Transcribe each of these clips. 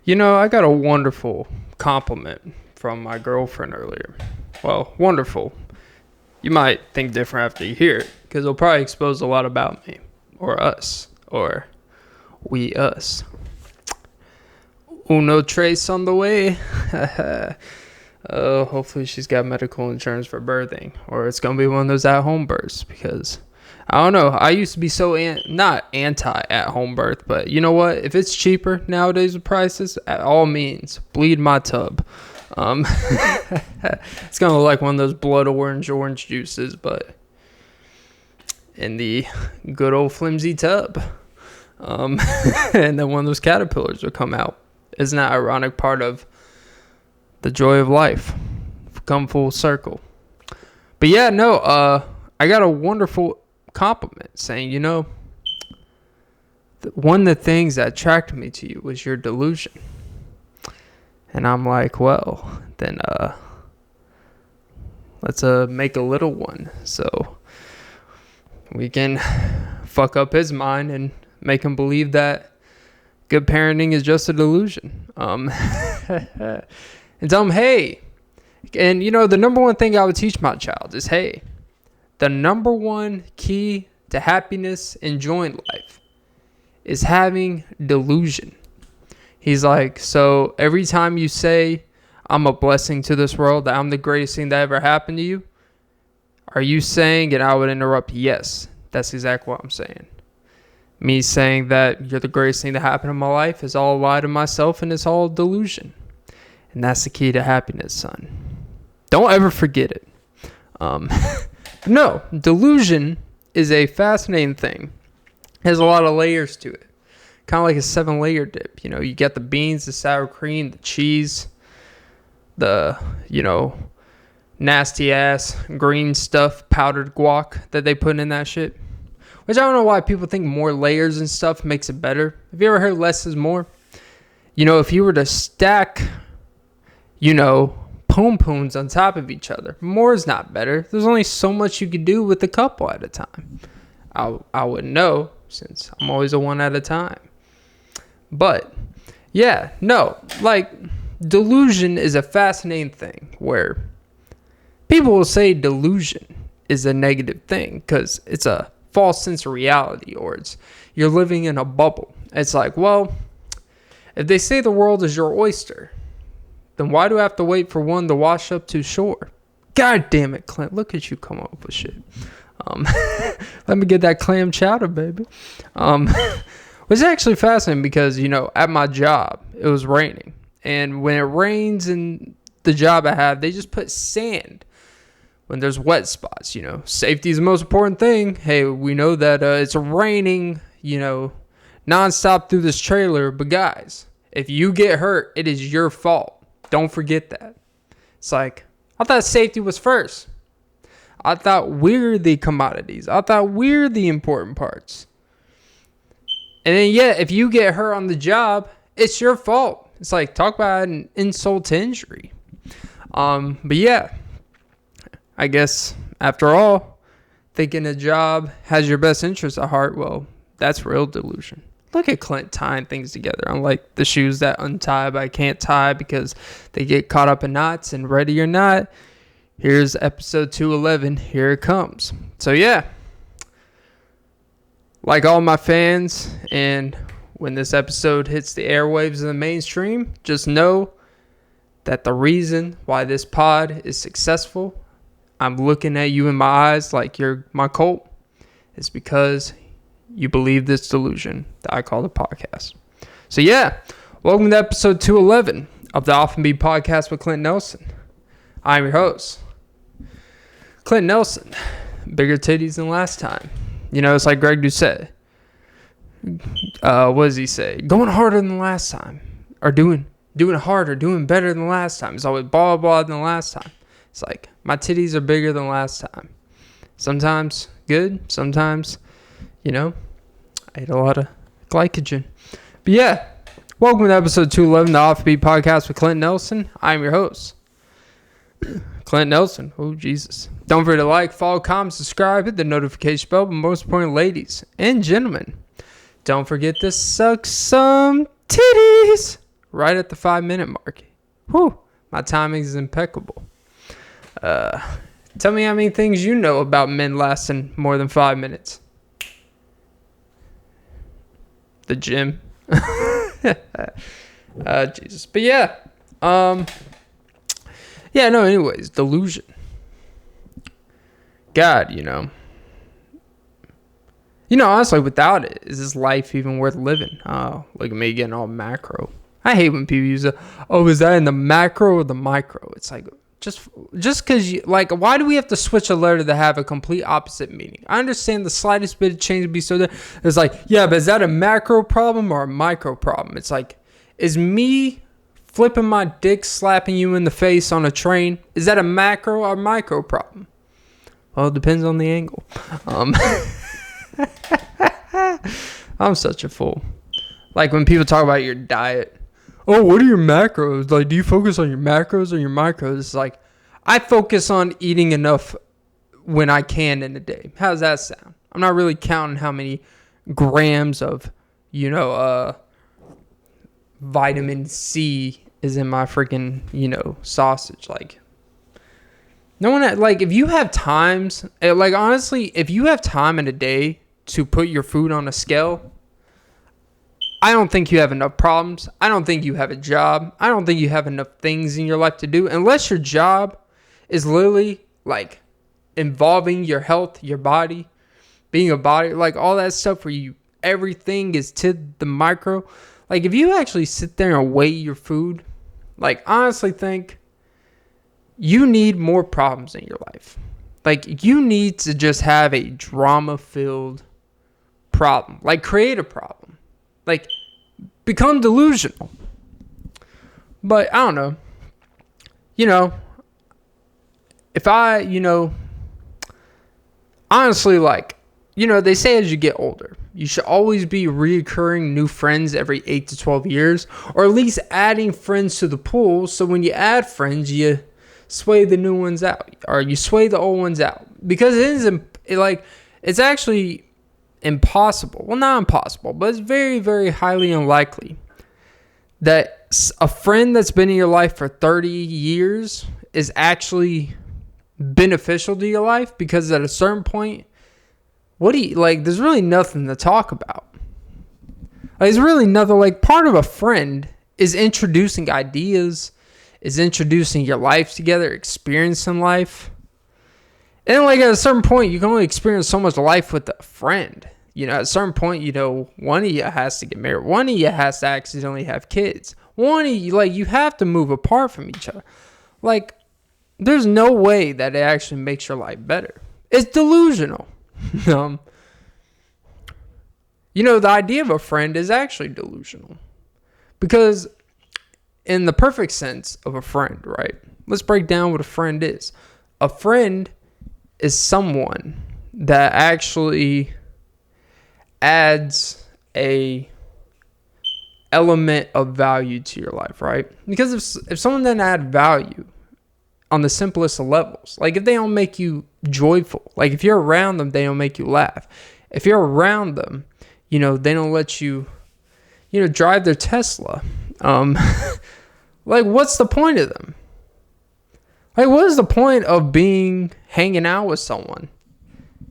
I got a wonderful compliment from my girlfriend earlier. Well, wonderful. You might think different after you hear it, because it'll probably expose a lot about me, or us, or we us. Uno trace on the way. Hopefully she's got medical insurance for birthing, or it's gonna be one of those at-home births, because I don't know. I used to be so not anti at-home birth, but you know what? If it's cheaper nowadays with prices, at all means, bleed my tub. It's gonna look like one of those blood orange juices, but in the good old flimsy tub. And then one of those caterpillars will come out. Isn't that ironic part of the joy of life? Come full circle. But yeah, no, I got a wonderful compliment saying, one of the things that attracted me to you was your delusion. And I'm like, well, then let's make a little one so we can fuck up his mind and make him believe that good parenting is just a delusion. And tell him, hey, and the number one thing I would teach my child is, hey, the number one key to happiness and joy in life is having delusion. He's like, so every time you say, I'm a blessing to this world, that I'm the greatest thing that ever happened to you, are you saying, and I would interrupt, yes, that's exactly what I'm saying. Me saying that you're the greatest thing that happened in my life is all a lie to myself, and it's all delusion. And that's the key to happiness, son. Don't ever forget it. No, delusion is a fascinating thing. It has a lot of layers to it. Kind of like a 7-layer dip. You get the beans, the sour cream, the cheese, the, nasty ass green stuff, powdered guac that they put in that shit. Which I don't know why people think more layers and stuff makes it better. Have you ever heard less is more? If you were to stack, poom-pooms on top of each other, more is not better. There's only so much you could do with a couple at a time. I wouldn't know, since I'm always a one at a time. But, yeah, no, delusion is a fascinating thing where people will say delusion is a negative thing because it's a false sense of reality, or you're living in a bubble. It's like, well, if they say the world is your oyster, then why do I have to wait for one to wash up to shore? God damn it, Clint, look at you come up with shit. Let me get that clam chowder, baby. It was actually fascinating because, at my job, it was raining. And when it rains in the job I have, they just put sand when there's wet spots. Safety is the most important thing. Hey, we know that it's raining, nonstop through this trailer. But guys, if you get hurt, it is your fault. Don't forget that. It's like, I thought safety was first. I thought we're the commodities. I thought we're the important parts. And then, yeah, if you get hurt on the job, it's your fault. It's like, talk about an insult to injury. But yeah, I guess after all, thinking a job has your best interest at heart, well, that's real delusion. Look at Clint tying things together. Unlike the shoes that untie but I can't tie because they get caught up in knots. And ready or not, here's episode 211. Here it comes. So yeah, like all my fans, and when this episode hits the airwaves of the mainstream, just know that the reason why this pod is successful, I'm looking at you in my eyes like you're my cult, is because you believe this delusion that I call the podcast. So yeah, welcome to episode 211 of the Often Be Podcast with Clint Nelson. I'm your host, Clint Nelson. Bigger titties than last time. It's like Greg Doucette. What does he say? Going harder than last time. Or doing harder, doing better than last time. It's always blah, blah than last time. It's like, my titties are bigger than last time. Sometimes good. Sometimes, I ate a lot of glycogen. But yeah, welcome to episode 211, the Offbeat Podcast with Clint Nelson. I'm your host, Clint Nelson. Oh, Jesus. Don't forget to like, follow, comment, subscribe, hit the notification bell, but most important, ladies and gentlemen, don't forget to suck some titties right at the 5-minute mark. Whew, my timing is impeccable. Tell me how many things you know about men lasting more than 5 minutes. The gym. Jesus. But yeah. Yeah, no, anyways, delusion. God, honestly, without it, is this life even worth living? Oh, look at me getting all macro. I hate when people use is that in the macro or the micro? It's like, just because why do we have to switch a letter to have a complete opposite meaning? I understand the slightest bit of change would be so that it's like, yeah, but is that a macro problem or a micro problem? It's like, is me flipping my dick slapping you in the face on a train, is that a macro or micro problem? Well, it depends on the angle. I'm such a fool. Like when people talk about your diet. Oh, what are your macros? Like, do you focus on your macros or your micros? It's like, I focus on eating enough when I can in a day. How does that sound? I'm not really counting how many grams of, vitamin C is in my freaking, sausage. Like, no one, if you have times, honestly, if you have time in a day to put your food on a scale, I don't think you have enough problems. I don't think you have a job. I don't think you have enough things in your life to do. Unless your job is literally involving your health, your body, being a body, all that stuff where everything is to the micro. If you actually sit there and weigh your food, honestly think you need more problems in your life. You need to just have a drama-filled problem. Create a problem. Become delusional. But I don't know. If I, honestly, they say as you get older, you should always be reoccurring new friends every 8 to 12 years, or at least adding friends to the pool. So when you add friends, you sway the new ones out, or you sway the old ones out, because it's actually impossible. Well, not impossible, but it's very, very highly unlikely that a friend that's been in your life for 30 years is actually beneficial to your life, because at a certain point, there's really nothing to talk about. There's really nothing. Part of a friend is introducing ideas, is introducing your life together, experiencing life. And at a certain point, you can only experience so much life with a friend. At a certain point, one of you has to get married. One of you has to accidentally have kids. One of you, you have to move apart from each other. There's no way that it actually makes your life better. It's delusional. The idea of a friend is actually delusional. Because in the perfect sense of a friend, right? Let's break down what a friend is. A friend is someone that actually adds a element of value to your life, right? Because if someone doesn't add value on the simplest of levels, if they don't make you joyful, if you're around them, they don't make you laugh. If you're around them, they don't let you, drive their Tesla. What's the point of them? What is the point of hanging out with someone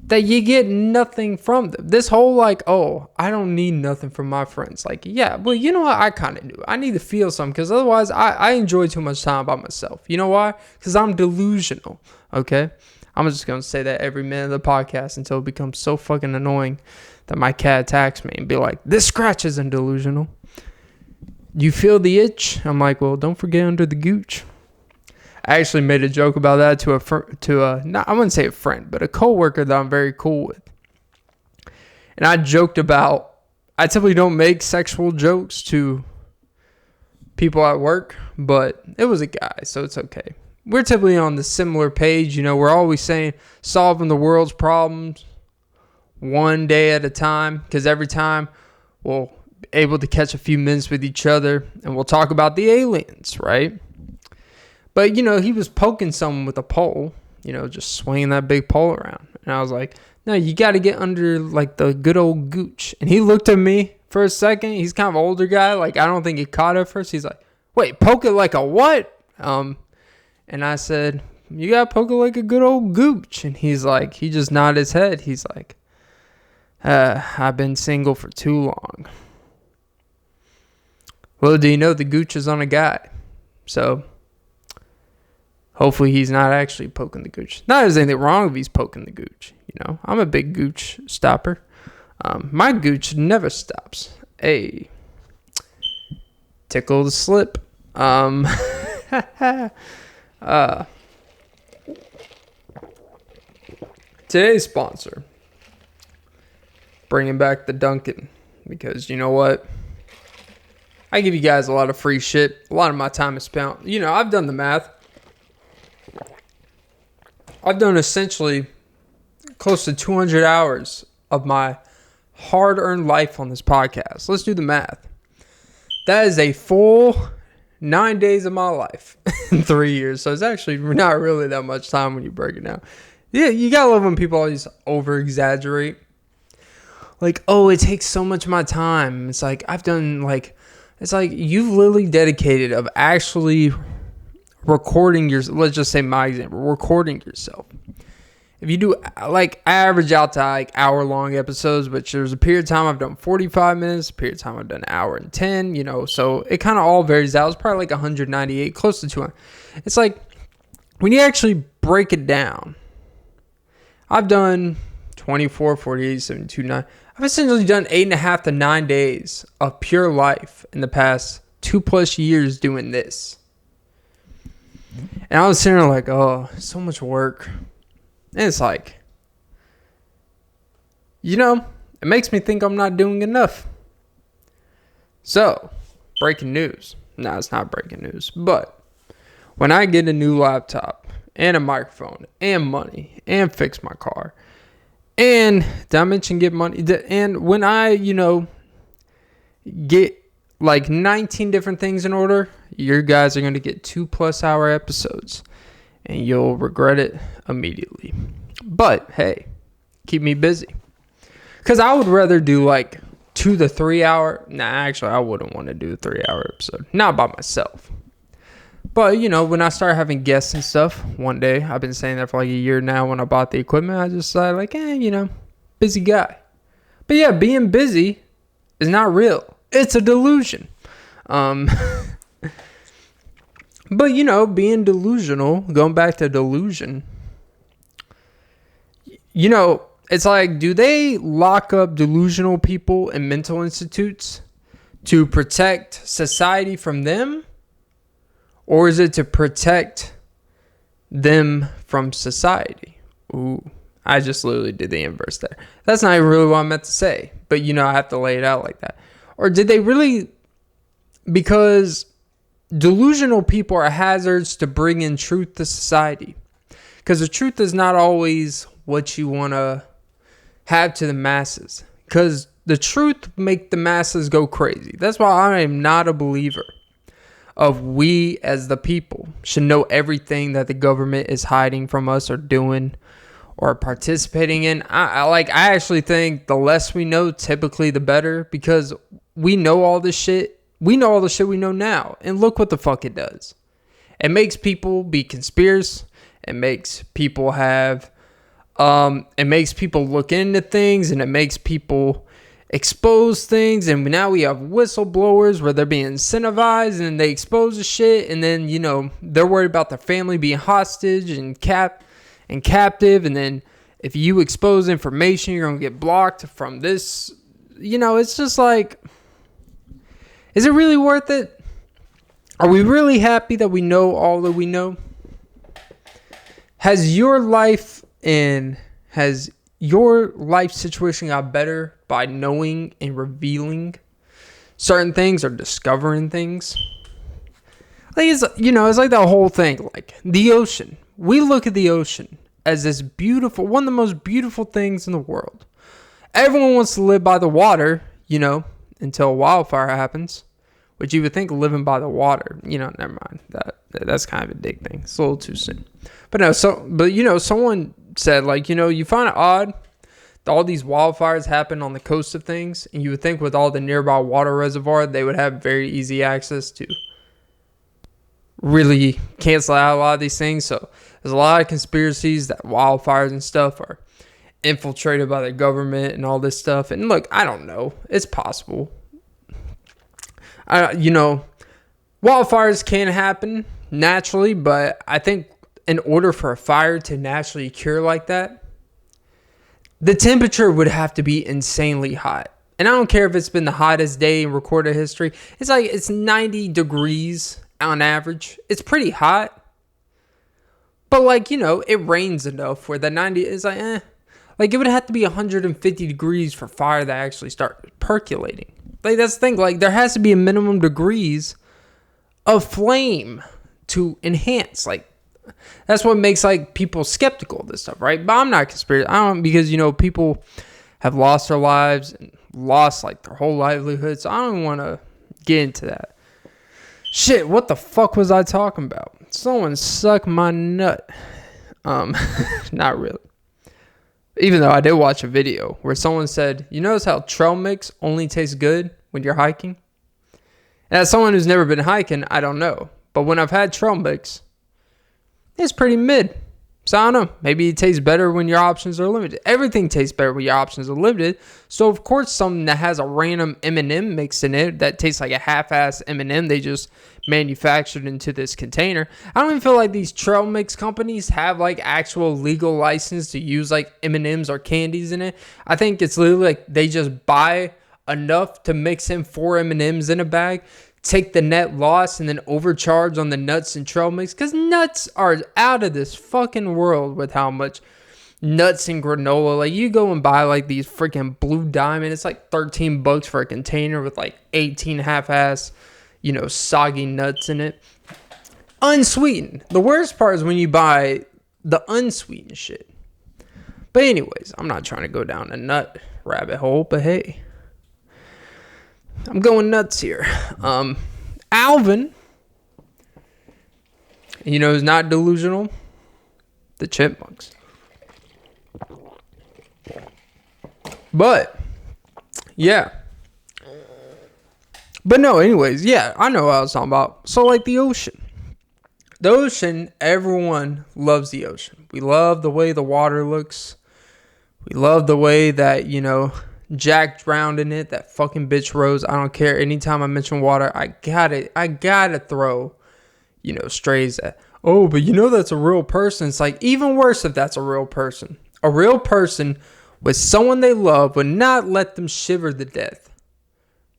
that you get nothing from them? This whole I don't need nothing from my friends. Yeah, well, you know what? I kind of do. I need to feel something, because otherwise I enjoy too much time by myself. You know why? Because I'm delusional. Okay? I'm just going to say that every minute of the podcast until it becomes so fucking annoying that my cat attacks me and be like, this scratch isn't delusional. You feel the itch? I'm like, well, don't forget under the gooch. I actually made a joke about that to I wouldn't say a friend, but a coworker that I'm very cool with. And I joked about, I typically don't make sexual jokes to people at work, but it was a guy, so it's okay. We're typically on the similar page. We're always saying solving the world's problems one day at a time, because every time we'll be able to catch a few minutes with each other and we'll talk about the aliens, right? But, he was poking someone with a pole, just swinging that big pole around. And I was like, no, you got to get under, the good old gooch. And he looked at me for a second. He's kind of an older guy. Like, I don't think he caught it at first. He's like, wait, poke it like a what? And I said, you got to poke it like a good old gooch. And he's like, he just nodded his head. He's like, I've been single for too long. Well, do you know the gooch is on a guy? So, hopefully he's not actually poking the gooch. Not that there's anything wrong if he's poking the gooch. You know, I'm a big gooch stopper. My gooch never stops. Hey, tickle the slip. Today's sponsor, bringing back the Dunkin', because you know what? I give you guys a lot of free shit. A lot of my time is spent. You know, I've done the math. I've done essentially close to 200 hours of my hard-earned life on this podcast. Let's do the math. That is a full 9 days of my life in 3 years. So it's actually not really that much time when you break it down. Yeah, you gotta love when people always over-exaggerate. Like, oh, it takes so much of my time. It's like, I've done, like, it's like you've literally dedicated of actually recording your, let's just say my example, recording yourself. If you do, like, I average out to, like, hour-long episodes, but there's a period of time I've done 45 minutes, a period of time I've done an hour and 10, you know, so it kind of all varies out. It's probably like 198, close to 200. It's like, when you actually break it down, I've done 24, 48, 72, 9. I've essentially done 8.5 to 9 days of pure life in the past 2+ years doing this. And I was sitting there like, oh, so much work. And it's like, you know, it makes me think I'm not doing enough. So, breaking news. No, it's not breaking news. But when I get a new laptop and a microphone and money and fix my car, and did I mention get money? And when I, you know, get like 19 different things in order, you guys are going to get 2+ hour episodes. And you'll regret it immediately. But, hey, keep me busy. Because I would rather do like 2 to 3 hour. Nah, actually, I wouldn't want to do a 3 hour episode. Not by myself. But, you know, when I start having guests and stuff, one day, I've been saying that for like a year now when I bought the equipment, I just decided like, you know, busy guy. But yeah, being busy is not real. It's a delusion. But, you know, being delusional, going back to delusion, you know, it's like, do they lock up delusional people in mental institutes to protect society from them? Or is it to protect them from society? Ooh, I just literally did the inverse there. That's not even really what I meant to say. But, you know, I have to lay it out like that. Or did they really, because delusional people are hazards to bring in truth to society. Because the truth is not always what you want to have to the masses. Because the truth make the masses go crazy. That's why I am not a believer of we as the people should know everything that the government is hiding from us or doing or participating in. I actually think the less we know, typically the better, because we know all this shit. We know all the shit we know now, and look what the fuck it does. It makes people be conspiracists. It makes people have, it makes people look into things, and it makes people expose things. And now we have whistleblowers where they're being incentivized, and they expose the shit, and then, you know, they're worried about their family being hostage and captive, and then if you expose information, you're gonna get blocked from this. You know, it's just like, is it really worth it? Are we really happy that we know all that we know? Has your life situation got better by knowing and revealing certain things or discovering things? Like, it's, you know, it's like that whole thing, like the ocean. We look at the ocean as this beautiful, one of the most beautiful things in the world. Everyone wants to live by the water, you know, until a wildfire happens, which you would think living by the water, you know, never mind. That's kind of a dick thing. It's a little too soon. But no, but you know, someone said, like, you know, you find it odd all these wildfires happen on the coast of things, and you would think with all the nearby water reservoir, they would have very easy access to really cancel out a lot of these things. So there's a lot of conspiracies that wildfires and stuff are infiltrated by the government and all this stuff. And look, I don't know. It's possible. Wildfires can happen naturally, but I think in order for a fire to naturally cure like that, the temperature would have to be insanely hot. And I don't care if it's been the hottest day in recorded history. It's 90 degrees on average. It's pretty hot. But it rains enough where the 90 is it would have to be 150 degrees for fire to actually start percolating. That's the thing. There has to be a minimum degrees of flame to enhance. That's what makes people skeptical of this stuff, right? But I'm not conspiracy. Because people have lost their lives and lost their whole livelihood. So I don't want to get into that. Shit, what the fuck was I talking about? Someone suck my nut. Not really. Even though I did watch a video where someone said, you notice how trail mix only tastes good when you're hiking? And as someone who's never been hiking, I don't know. But when I've had trail mix, it's pretty mid. So I don't know. Maybe it tastes better when your options are limited. Everything tastes better when your options are limited. So of course, something that has a random M&M mix in it that tastes like a half-ass M&M they just manufactured into this container. I don't even feel like these trail mix companies have actual legal license to use M&Ms or candies in it. I think it's literally they just buy enough to mix in 4 M&Ms in a bag, take the net loss, and then overcharge on the nuts and trail mix, because nuts are out of this fucking world with how much nuts and granola. You go and buy these freaking Blue Diamond, it's $13 for a container with 18 half-ass soggy nuts in it, unsweetened. The worst part is when you buy the unsweetened shit. But anyways, I'm not trying to go down a nut rabbit hole, but hey, I'm going nuts here. Alvin, is not delusional. The chipmunks. But, yeah. But no, anyways, yeah, I know what I was talking about. So, the ocean. The ocean, everyone loves the ocean. We love the way the water looks. We love the way that, Jack drowned in it. That fucking bitch Rose. I don't care. Anytime I mention water, I gotta throw, strays at. Oh, but that's a real person. It's even worse if that's a real person. A real person with someone they love would not let them shiver to death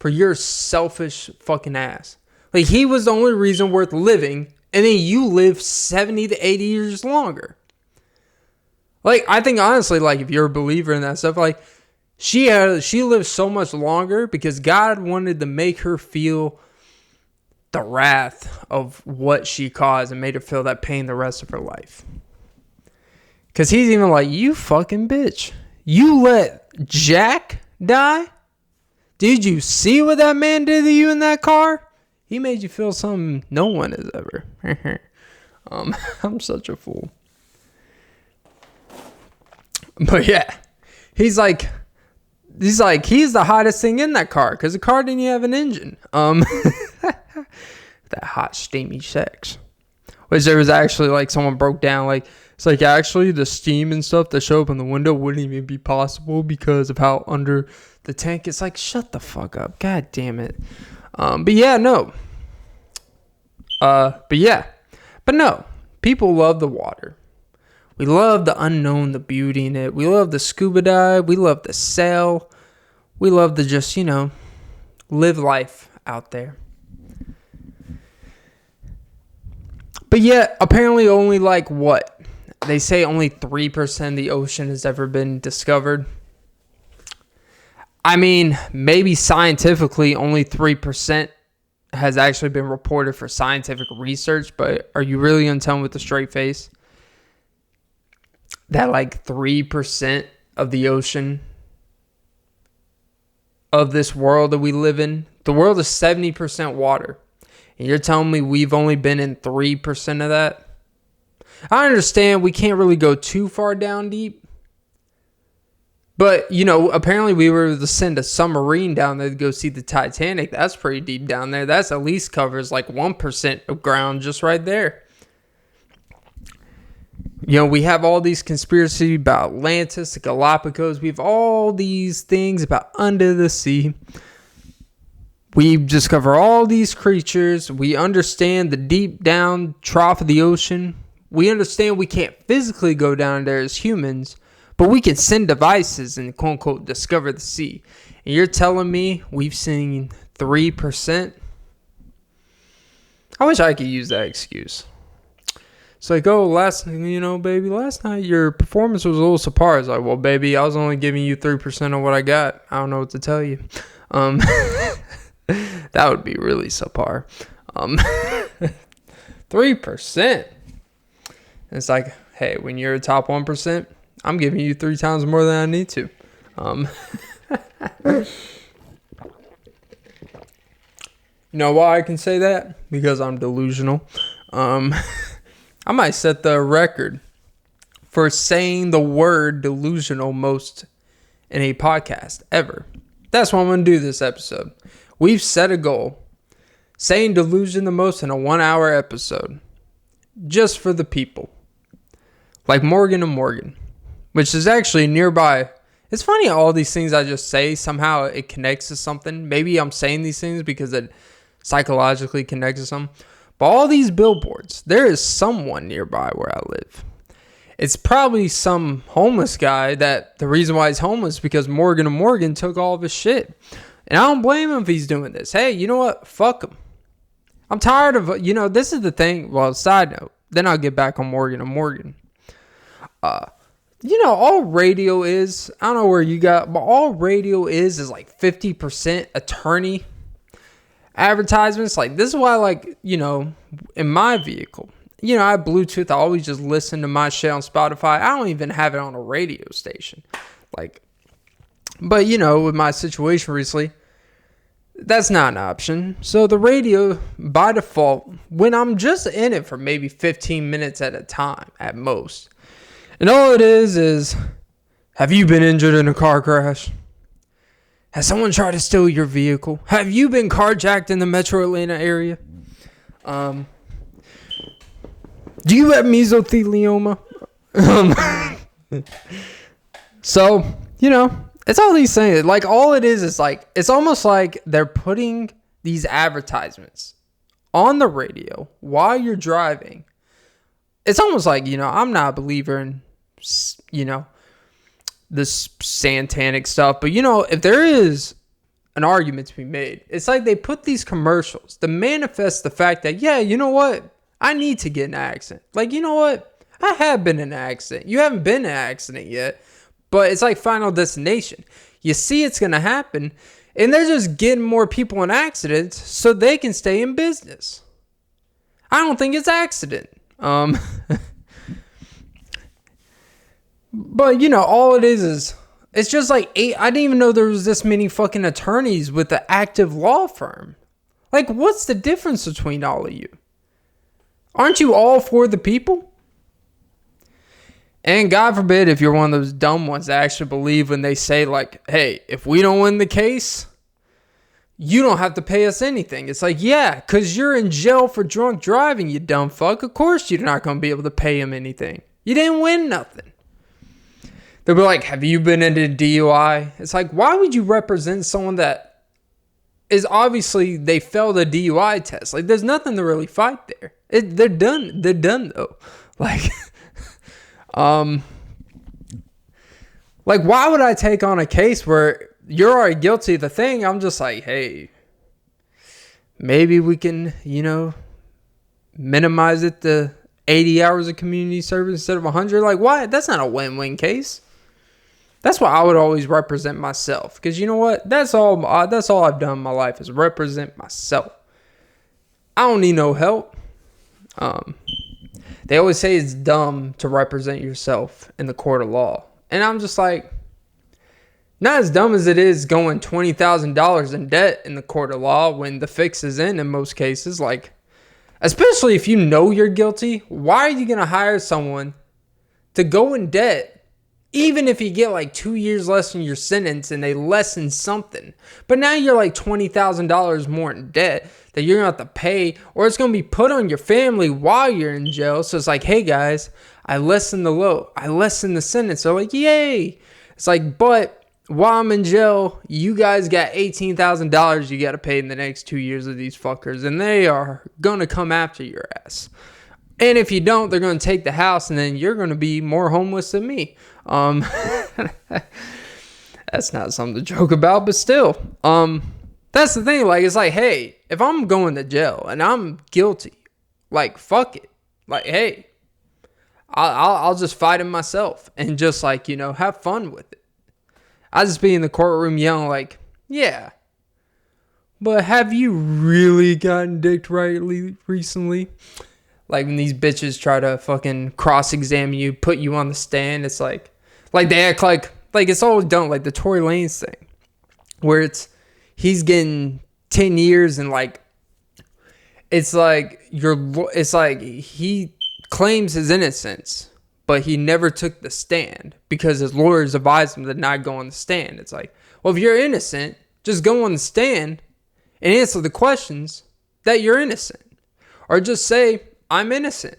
for your selfish fucking ass. He was the only reason worth living, and then you live 70 to 80 years longer. I think honestly, if you're a believer in that stuff, she lived so much longer because God wanted to make her feel the wrath of what she caused and made her feel that pain the rest of her life. Because he's even you fucking bitch. You let Jack die? Did you see what that man did to you in that car? He made you feel something no one has ever. I'm such a fool. But yeah, he's the hottest thing in that car because the car didn't even have an engine. That hot steamy sex, which there was actually someone broke down it's actually the steam and stuff that show up in the window wouldn't even be possible because of how under the tank. It's shut the fuck up, god damn it. But yeah, no. But no, people love the water. We love the unknown, the beauty in it. We love the scuba dive. We love the sail. We love to just, live life out there. But yet, apparently only what? They say only 3% of the ocean has ever been discovered. I mean, maybe scientifically only 3% has actually been reported for scientific research, but are you really going to tell me with a straight face that 3% of the ocean of this world that we live in, the world is 70% water, and you're telling me we've only been in 3% of that? I understand we can't really go too far down deep, But, you know, apparently we were able to send a submarine down there to go see the Titanic. That's pretty deep down there. That's at least covers like 1% of ground just right there. You know, we have all these conspiracies about Atlantis, the Galapagos. We have all these things about under the sea. We discover all these creatures. We understand the deep down trough of the ocean. We understand we can't physically go down there as humans, but we can send devices and quote unquote discover the sea. And you're telling me we've seen 3%? I wish I could use that excuse. It's like, oh, last night your performance was a little subpar. It's like, well, baby, I was only giving you 3% of what I got. I don't know what to tell you. That would be really subpar. 3%. It's like, hey, when you're a top 1%, I'm giving you 3 times more than I need to. You know why I can say that? Because I'm delusional. I might set the record for saying the word delusional most in a podcast ever. That's what I'm going to do this episode. We've set a goal. Saying delusion the most in a 1-hour episode. Just for the people. Like Morgan and Morgan. Which is actually nearby. It's funny how all these things I just say, somehow it connects to something. Maybe I'm saying these things because it psychologically connects to something. But all these billboards, there is someone nearby where I live. It's probably some homeless guy that the reason why he's homeless is because Morgan and Morgan took all of his shit. And I don't blame him if he's doing this. Hey, you know what? Fuck him. I'm tired of, this is the thing. Well, side note. Then I'll get back on Morgan and Morgan. All radio is, I don't know where you got, but all radio is like 50% attorney advertisements. Like, this is why, in my vehicle, I have Bluetooth. I always just listen to my shit on Spotify. I don't even have it on a radio station. But with my situation recently, that's not an option. So the radio, by default, when I'm just in it for maybe 15 minutes at a time, at most, and all it is, have you been injured in a car crash? Has someone tried to steal your vehicle? Have you been carjacked in the metro Atlanta area? Do you have mesothelioma? So, it's all these things. Like, all it is like, it's almost like they're putting these advertisements on the radio while you're driving. It's almost like, I'm not a believer in, this satanic stuff. But, if there is an argument to be made, it's like they put these commercials to manifest the fact that, yeah, you know what? I need to get in an accident. Like, you know what? I have been in an accident. You haven't been in an accident yet. But it's like Final Destination. You see it's going to happen. And they're just getting more people in accidents so they can stay in business. I don't think it's accident. But, all it is it's just like I didn't even know there was this many fucking attorneys with the active law firm. Like, what's the difference between all of you? Aren't you all for the people? And God forbid if you're one of those dumb ones that actually believe when they say, like, hey, if we don't win the case, you don't have to pay us anything. It's like, yeah, because you're in jail for drunk driving, you dumb fuck. Of course you're not going to be able to pay him anything. You didn't win nothing. They'll be like, have you been into DUI? It's like, why would you represent someone that is obviously they failed a DUI test? Like, there's nothing to really fight there. They're done. They're done, though. Like, why would I take on a case where you're already guilty of the thing? I'm just like, hey, maybe we can, minimize it to 80 hours of community service instead of 100. Like, why? That's not a win-win case. That's why I would always represent myself. Because you know what? That's all I've done in my life is represent myself. I don't need no help. They always say it's dumb to represent yourself in the court of law. And I'm just like, not as dumb as it is going $20,000 in debt in the court of law when the fix is in most cases. Like, especially if you know you're guilty, why are you going to hire someone to go in debt Even if you get like 2 years less in your sentence and they lessen something. But now you're like $20,000 more in debt that you're going to have to pay, or it's going to be put on your family while you're in jail. So it's like, hey guys, I lessened the sentence. They're like, yay. It's like, but while I'm in jail, you guys got $18,000 you got to pay in the next 2 years of these fuckers. And they are going to come after your ass. And if you don't, they're going to take the house, and then you're going to be more homeless than me. That's not something to joke about, but still, that's the thing. Like, it's like, hey, if I'm going to jail and I'm guilty, like, fuck it. Like, hey, I'll just fight it myself and just, like, you know, have fun with it. I'll just be in the courtroom yelling like, yeah, but have you really gotten dicked right recently? Like when these bitches try to fucking cross-examine you, put you on the stand, it's like they act like it's all done, like the Tory Lanez thing, where he's getting 10 years and like, it's like he claims his innocence, but he never took the stand because his lawyers advised him to not go on the stand. It's like, well, if you're innocent, just go on the stand and answer the questions that you're innocent, or just say, I'm innocent.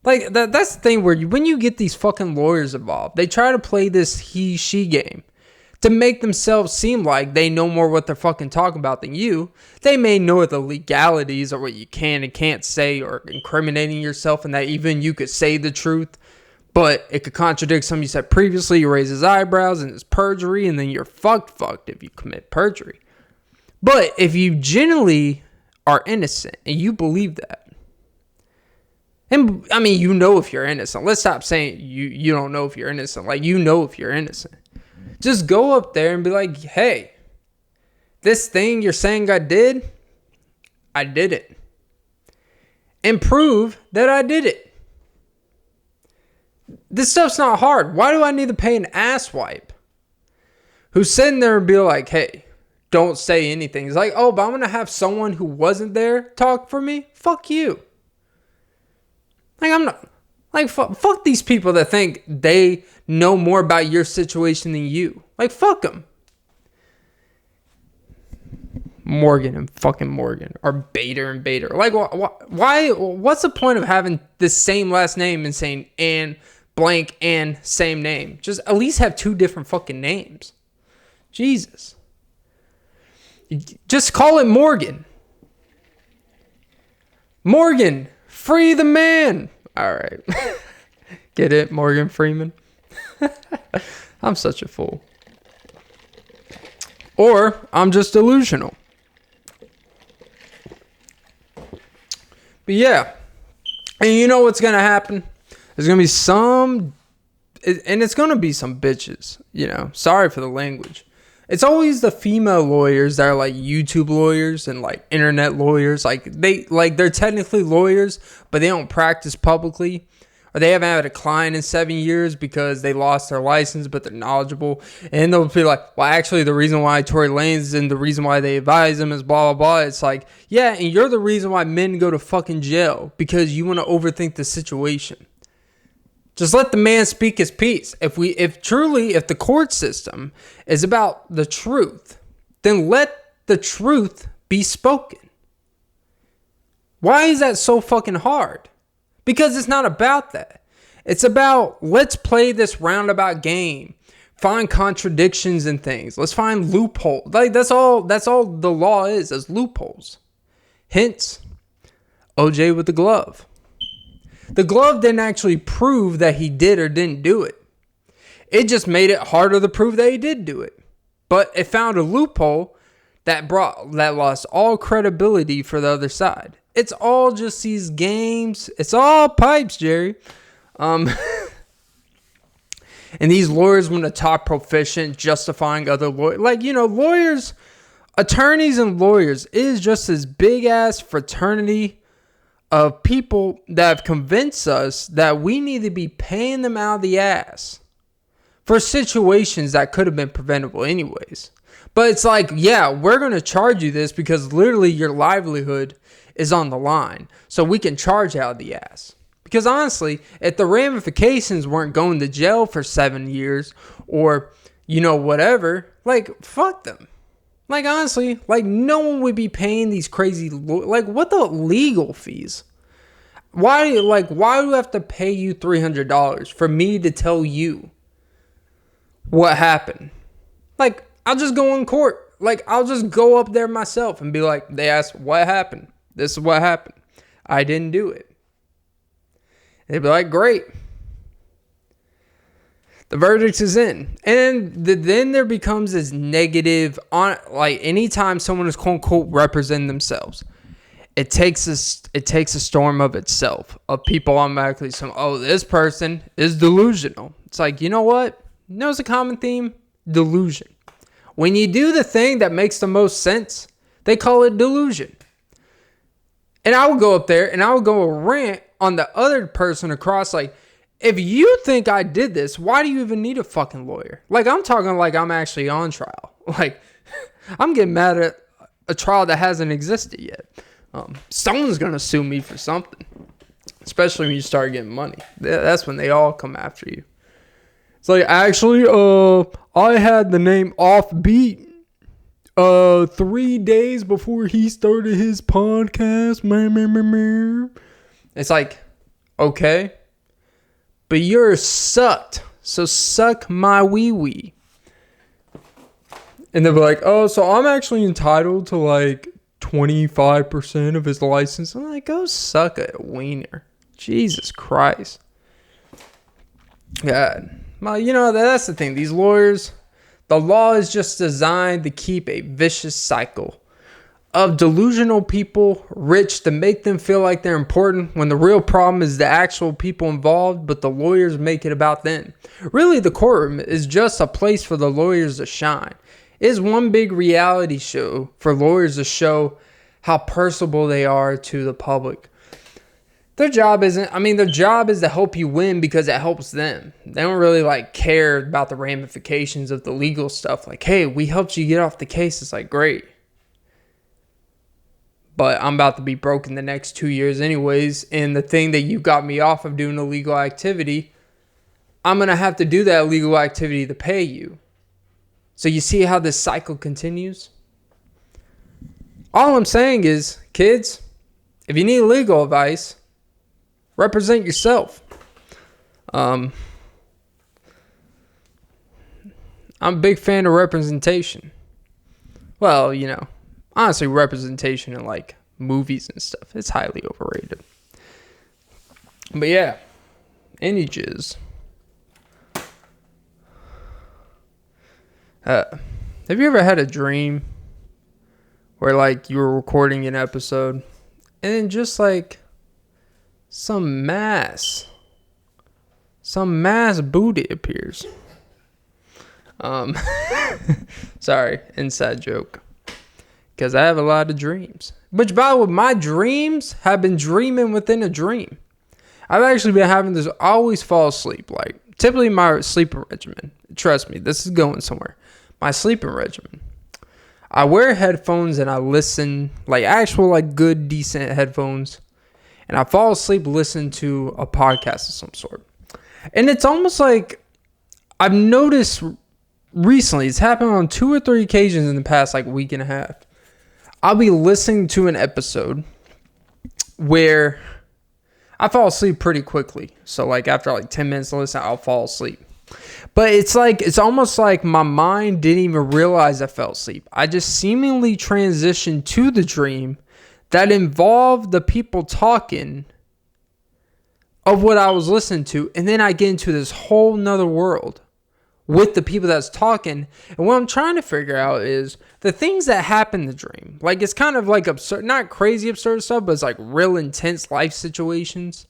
Like, that's the thing where when you get these fucking lawyers involved, they try to play this he-she game to make themselves seem like they know more what they're fucking talking about than you. They may know the legalities or what you can and can't say, or incriminating yourself, and that even you could say the truth, but it could contradict something you said previously. You raise his eyebrows and it's perjury, and then you're fucked if you commit perjury. But if you genuinely are innocent and you believe that, and I mean, you know if you're innocent. Let's stop saying you don't know if you're innocent. Like, you know if you're innocent. Just go up there and be like, hey, this thing you're saying I did it. And prove that I did it. This stuff's not hard. Why do I need to pay an asswipe who's sitting there and be like, hey, don't say anything? It's like, oh, but I'm going to have someone who wasn't there talk for me? Fuck you. Like, I'm not, like, fuck these people that think they know more about your situation than you. Like, fuck them. Morgan and fucking Morgan, or Bader and Bader. Like, why? What's the point of having the same last name and saying and blank and same name? Just at least have two different fucking names. Jesus. Just call it Morgan. Morgan, free the man. All right. Get it, Morgan Freeman? I'm such a fool. Or I'm just delusional. But yeah. And you know what's going to happen? There's going to be some bitches, you know. Sorry for the language. It's always the female lawyers that are like YouTube lawyers and like internet lawyers. Like they're technically lawyers, but they don't practice publicly, or they haven't had a client in 7 years because they lost their license, but they're knowledgeable. And they'll be like, well, actually, the reason why Tory Lanez and the reason why they advise him is blah, blah, blah. It's like, yeah, and you're the reason why men go to fucking jail, because you want to overthink the situation. Just let the man speak his piece. If the court system is about the truth, then let the truth be spoken. Why is that so fucking hard? Because it's not about that. It's about, let's play this roundabout game. Find contradictions in things. Let's find loopholes. Like, that's all the law is loopholes. Hence, OJ with the glove. The glove didn't actually prove that he did or didn't do it. It just made it harder to prove that he did do it. But it found a loophole that lost all credibility for the other side. It's all just these games. It's all pipes, Jerry. And these lawyers want to talk proficient, justifying other lawyers. Like, you know, lawyers, attorneys and lawyers is just this big ass fraternity of people that have convinced us that we need to be paying them out of the ass for situations that could have been preventable anyways. But it's like, yeah, we're going to charge you this because literally your livelihood is on the line. So we can charge out of the ass. Because honestly, if the ramifications weren't going to jail for 7 years or, whatever, like, fuck them. Like, honestly, like, no one would be paying these crazy, like, what the legal fees? Why do I have to pay you $300 for me to tell you what happened? Like, I'll just go in court. Like, I'll just go up there myself and be like, they asked, what happened? This is what happened. I didn't do it. They'd be like, great. The verdict is in. And then there becomes this negative on, like, anytime someone is quote unquote representing themselves, it takes a storm of itself of people automatically saying, oh, this person is delusional. It's like, you know what? It's a common theme? Delusion. When you do the thing that makes the most sense, they call it delusion. And I would go up there and I would go rant on the other person across, like, if you think I did this, why do you even need a fucking lawyer? Like, I'm talking like I'm actually on trial. Like, I'm getting mad at a trial that hasn't existed yet. Someone's going to sue me for something. Especially when you start getting money. That's when they all come after you. It's like, actually, I had the name Offbeat 3 days before he started his podcast. It's like, okay, but you're sucked. So suck my wee. And they'll be like, oh, so I'm actually entitled to like 25% of his license. I'm like, go suck a wiener. Jesus Christ. God. Well, that's the thing. These lawyers, the law is just designed to keep a vicious cycle of delusional people rich to make them feel like they're important when the real problem is the actual people involved, but the lawyers make it about them. Really, the courtroom is just a place for the lawyers to shine. It is one big reality show for lawyers to show how personable they are to the public. Their job is to help you win because it helps them. They don't really care about the ramifications of the legal stuff. Like, hey, we helped you get off the case. It's like, great. But I'm about to be broke in the next 2 years anyways. And the thing that you got me off of doing illegal activity, I'm going to have to do that illegal activity to pay you. So you see how this cycle continues? All I'm saying is, kids, if you need legal advice, represent yourself. I'm a big fan of representation. Well, honestly, representation in movies and stuff, it's highly overrated. But yeah, images. Have you ever had a dream where you were recording an episode and then just some mass booty appears? Sorry, inside joke. Because I have a lot of dreams. Which, by the way, my dreams have been dreaming within a dream. I've actually been having this, I always fall asleep. Typically my sleeping regimen. Trust me, this is going somewhere. My sleeping regimen. I wear headphones and I listen, actual, good, decent headphones. And I fall asleep listening to a podcast of some sort. And it's almost like I've noticed recently, it's happened on 2 or 3 occasions in the past week and a half. I'll be listening to an episode where I fall asleep pretty quickly. So after 10 minutes to listen, I'll fall asleep. But it's almost like my mind didn't even realize I fell asleep. I just seemingly transitioned to the dream that involved the people talking of what I was listening to. And then I get into this whole nother world with the people that's talking. And what I'm trying to figure out is the things that happen in the dream. It's kind of absurd, not crazy absurd stuff, but it's real intense life situations.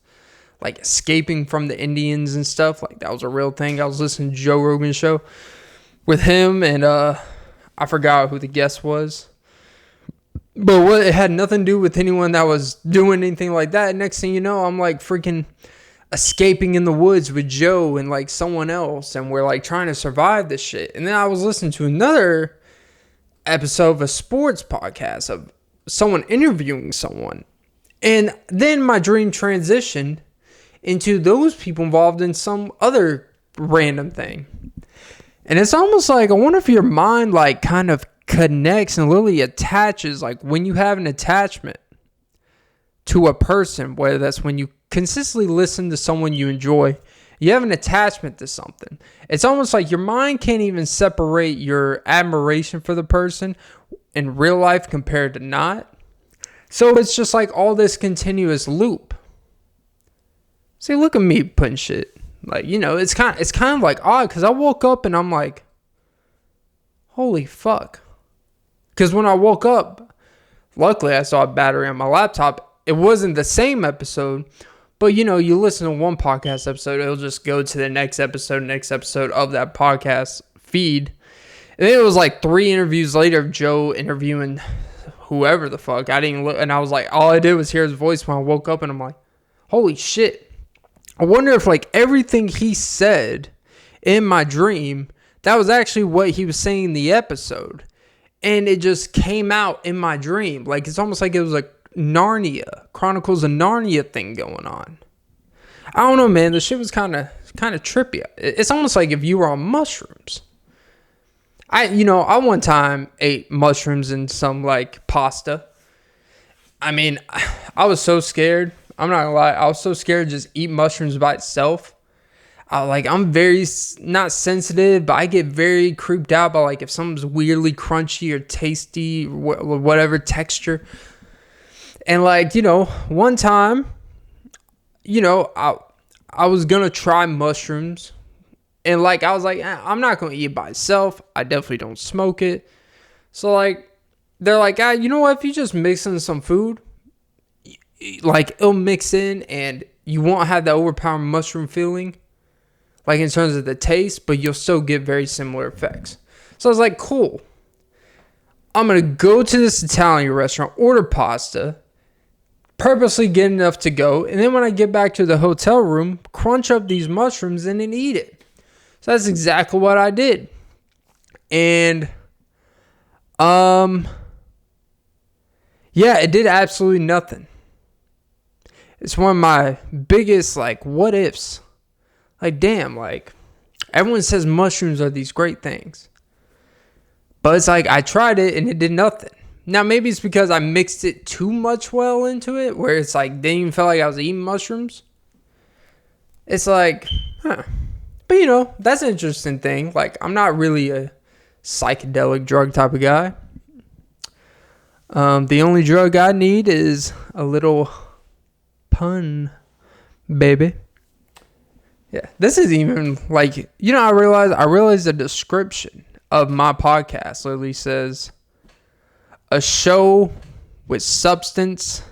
Escaping from the Indians and stuff. That was a real thing. I was listening to Joe Rogan's show with him, and I forgot who the guest was. But it had nothing to do with anyone that was doing anything like that. Next thing you know, I'm freaking escaping in the woods with Joe and someone else, and we're trying to survive this shit. And then I was listening to another episode of a sports podcast of someone interviewing someone, and then my dream transitioned into those people involved in some other random thing. And it's almost like, I wonder if your mind like kind of connects and literally attaches, like when you have an attachment to a person, whether that's when you consistently listen to someone you enjoy, you have an attachment to something. It's almost like your mind can't even separate your admiration for the person in real life compared to not. So it's just like all this continuous loop. See, look at me putting shit. Like, you know, it's kind of like odd because I woke up and I'm like, holy fuck. Because when I woke up, luckily I saw a battery on my laptop. It wasn't the same episode, but you know, you listen to one podcast episode, it'll just go to the next episode of that podcast feed. And then it was like 3 interviews later of Joe interviewing whoever the fuck. I didn't look, and I was like, all I did was hear his voice when I woke up, and I'm like, holy shit. I wonder if like everything he said in my dream, that was actually what he was saying in the episode. And it just came out in my dream. Like, it's almost like it was like Narnia, Chronicles of Narnia thing going on. I don't know, man. The shit was kind of trippy. It's almost like if you were on mushrooms. I one time ate mushrooms and some like pasta. I mean, I was so scared. I'm not gonna lie. I was so scared to just eat mushrooms by itself. I'm very not sensitive, but I get very creeped out by like if something's weirdly crunchy or tasty, whatever texture. And like, you know, one time, you know, I was gonna try mushrooms, and like I was like, I'm not gonna eat it by itself. I definitely don't smoke it. So like, they're like, you know what? If you just mix in some food, like it'll mix in, and you won't have that overpowering mushroom feeling. Like in terms of the taste, but you'll still get very similar effects. So I was like, cool. I'm going to go to this Italian restaurant, order pasta, purposely get enough to go. And then when I get back to the hotel room, crunch up these mushrooms and then eat it. So that's exactly what I did. And, yeah, it did absolutely nothing. It's one of my biggest, like, what ifs. Like, damn, like, everyone says mushrooms are these great things. But it's like, I tried it and it did nothing. Now, maybe it's because I mixed it too much well into it, where it's like, didn't even feel like I was eating mushrooms. It's like, huh. But, you know, that's an interesting thing. Like, I'm not really a psychedelic drug type of guy. The only drug I need is a little pun, baby. Yeah, this is even like, you know, I realized the description of my podcast literally says a show with substance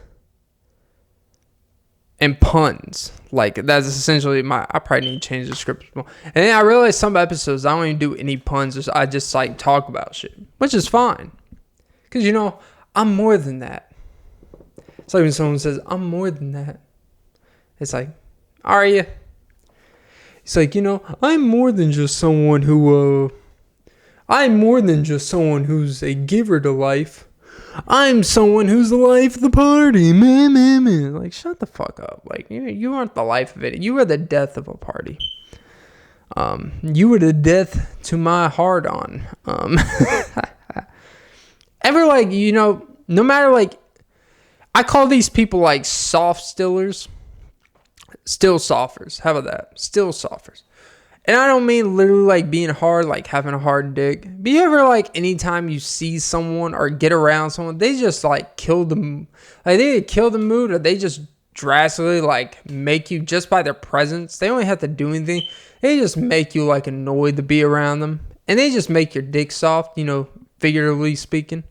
and puns. Like, that's essentially I probably need to change the description more. And then I realized some episodes I don't even do any puns. I just like talk about shit, which is fine. Because, you know, I'm more than that. It's like when someone says, I'm more than that. It's like, are you? It's like, you know, I'm more than just someone who's a giver to life. I'm someone who's the life of the party. Like, shut the fuck up. Like, you aren't the life of it. You are the death of a party. You were the death to my hard on. Ever, like, you know, no matter, like, I call these people like soft stillers. Still soffers. How about that? Still soffers. And I don't mean literally like being hard, like having a hard dick. But you ever like anytime you see someone or get around someone, they just like kill them. Like they kill the mood, or they just drastically like make you just by their presence. They don't even have to do anything. They just make you like annoyed to be around them. And they just make your dick soft, you know, figuratively speaking.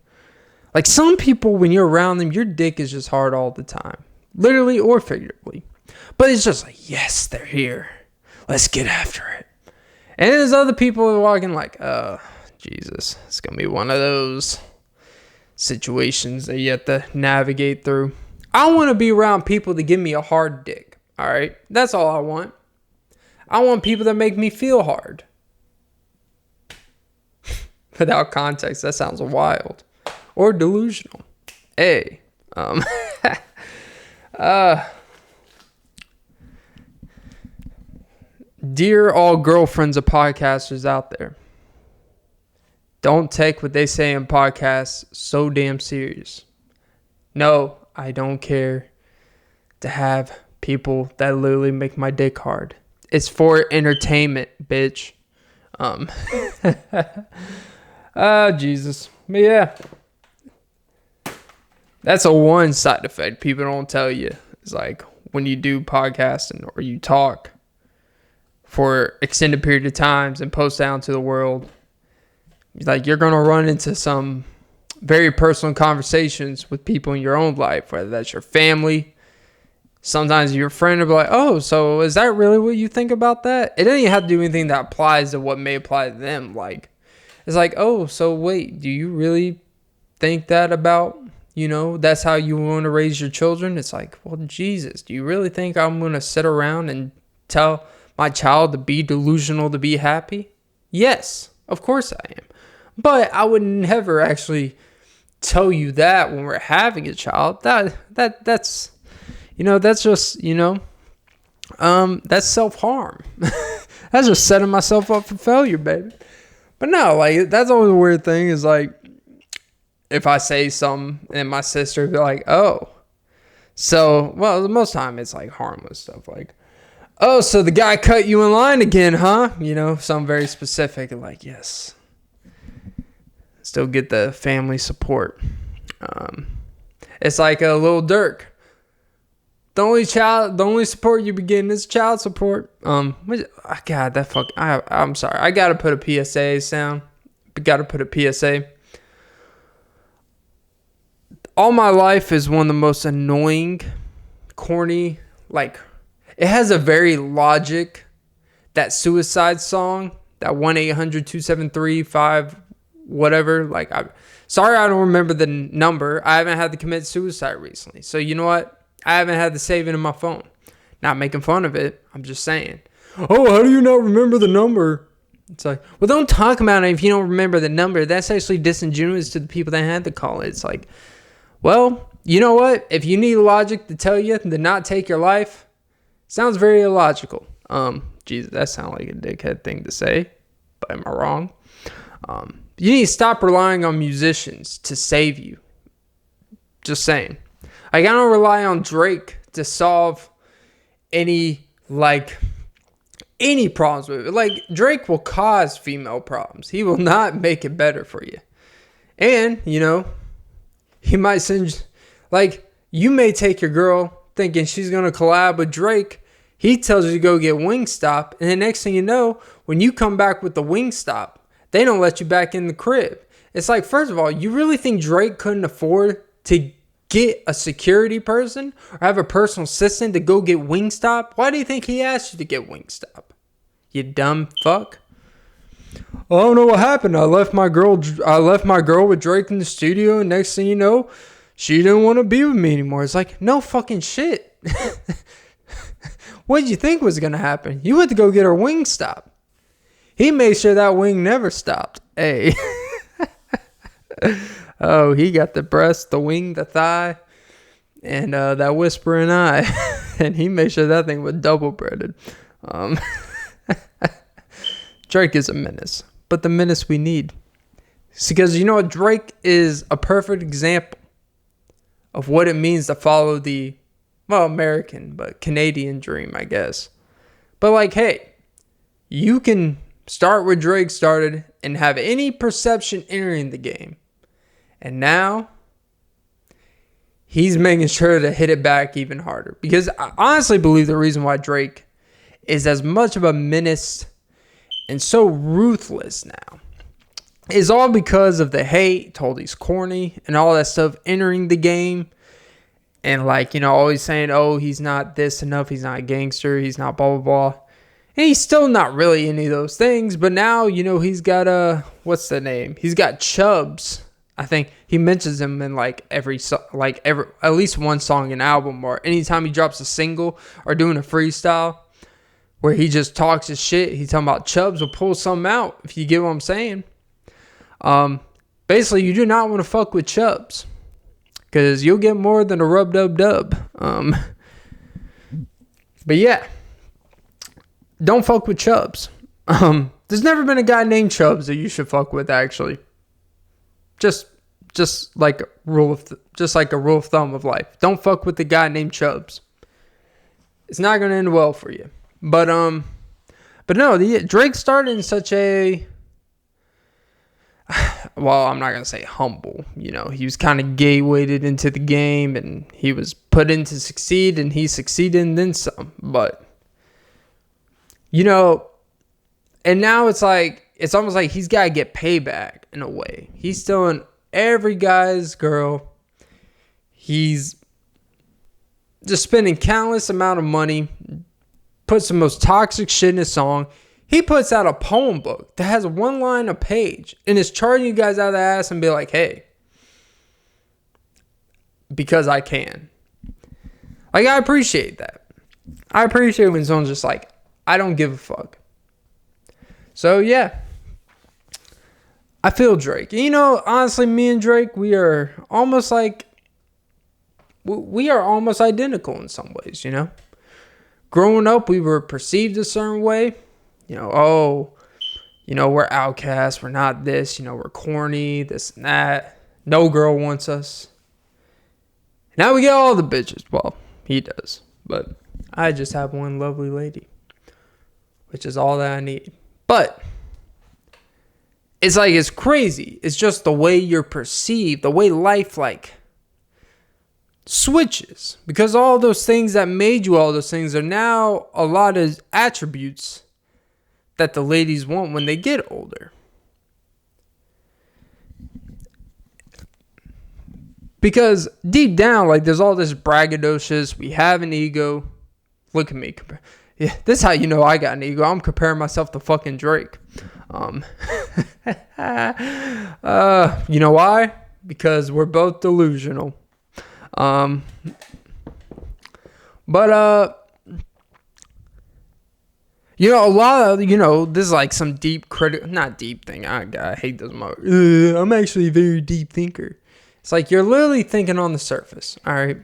Like some people, when you're around them, your dick is just hard all the time. Literally or figuratively. But it's just like, yes, they're here. Let's get after it. And there's other people who are walking like, oh, Jesus. It's going to be one of those situations that you have to navigate through. I want to be around people that give me a hard dick. All right? That's all I want. I want people that make me feel hard. Without context, that sounds wild. Or delusional. Hey. dear all girlfriends of podcasters out there, don't take what they say in podcasts so damn serious. No, I don't care to have people that literally make my dick hard. It's for entertainment, bitch. Oh, Jesus. But yeah. That's a one side effect people don't tell you. It's like when you do podcasting or you talk for extended period of times and post out into the world, like you're going to run into some very personal conversations with people in your own life, whether that's your family. Sometimes your friend will be like, oh, so is that really what you think about that? It doesn't even have to do anything that applies to what may apply to them. Like, it's like, oh, so wait, do you really think that about, that's how you want to raise your children? It's like, well, Jesus, do you really think I'm going to sit around and tell my child to be delusional to be happy? Yes, of course I am. But I would never actually tell you that when we're having a child. That's that's just, that's self-harm. That's just setting myself up for failure, baby. But no, like, that's always a weird thing is like, if I say something and my sister be like, oh, so, well, most time it's like harmless stuff like, oh, so the guy cut you in line again, huh? Something very specific and like, yes. Still get the family support. It's like a little Dirk. The only support you be getting is child support. God, I'm sorry. I gotta put a PSA sound. Gotta put a PSA. All My Life is one of the most annoying, corny, like, it has a very logic, that suicide song, that 1-800-273-5 whatever, like, sorry I don't remember the number. I haven't had to commit suicide recently. So you know what? I haven't had to save it in my phone. Not making fun of it. I'm just saying. Oh, how do you not remember the number? It's like, well, don't talk about it if you don't remember the number. That's actually disingenuous to the people that had to call it. It's like, well, you know what? If you need logic to tell you to not take your life, sounds very illogical. Jesus, that sounds like a dickhead thing to say. But am I wrong? You need to stop relying on musicians to save you. Just saying. Like, I don't rely on Drake to solve any problems with it. Like, Drake will cause female problems. He will not make it better for you. And, he might send, like, you may take your girl thinking she's going to collab with Drake. He tells you to go get Wingstop. And the next thing you know, when you come back with the Wingstop, they don't let you back in the crib. It's like, first of all, you really think Drake couldn't afford to get a security person or have a personal assistant to go get Wingstop? Why do you think he asked you to get Wingstop? You dumb fuck. I don't know what happened. I left my girl with Drake in the studio, and next thing you know, she didn't want to be with me anymore. It's like, no fucking shit. What did you think was going to happen? You went to go get her Wingstop. He made sure that wing never stopped. Hey. Oh, he got the breast, the wing, the thigh, and that whispering eye. And he made sure that thing was double breaded. Drake is a menace. But the menace we need. Because you know what? Drake is a perfect example of what it means to follow the, American, but Canadian dream, I guess. But like, hey, you can start where Drake started and have any perception entering the game. And now, he's making sure to hit it back even harder. Because I honestly believe the reason why Drake is as much of a menace and so ruthless now is all because of the hate, told he's corny, and all that stuff entering the game. And always saying, oh, he's not this enough, he's not a gangster, he's not blah, blah, blah. And he's still not really any of those things. But now, he's got what's the name? He's got Chubbs. I think he mentions him in every at least one song and album, or anytime he drops a single or doing a freestyle where he just talks his shit. He's talking about Chubbs will pull something out, if you get what I'm saying. Basically, you do not want to fuck with Chubbs because you'll get more than a rub-dub-dub. But yeah, don't fuck with Chubbs. There's never been a guy named Chubbs that you should fuck with, actually. Just like a rule of thumb of life. Don't fuck with the guy named Chubbs. It's not gonna end well for you. But no, Drake started in such a, well, I'm not gonna say humble. He was kind of gay-weighted into the game, and he was put in to succeed, and he succeeded and then some. But and now it's almost like he's got to get payback in a way. He's stealing every guy's girl. He's just spending countless amount of money, puts the most toxic shit in his song. He puts out a poem book that has one line a page and is charging you guys out of the ass and be like, hey, because I can. Like, I appreciate that. I appreciate when someone's just like, I don't give a fuck. So, yeah. I feel Drake. Honestly, me and Drake, we are almost identical in some ways, Growing up, we were perceived a certain way. We're outcasts. We're not this. We're corny, this and that. No girl wants us. Now we get all the bitches. Well, he does. But I just have one lovely lady, which is all that I need. But it's crazy. It's just the way you're perceived, the way life switches. Because all those things that made you all those things are now a lot of attributes that the ladies want when they get older. Because deep down, there's all this braggadocious. We have an ego. Look at me. Yeah, this is how you know I got an ego. I'm comparing myself to fucking Drake. You know why? Because we're both delusional. But a lot of, this is some deep not deep thing. I hate those. I'm actually a very deep thinker. It's you're literally thinking on the surface. All right.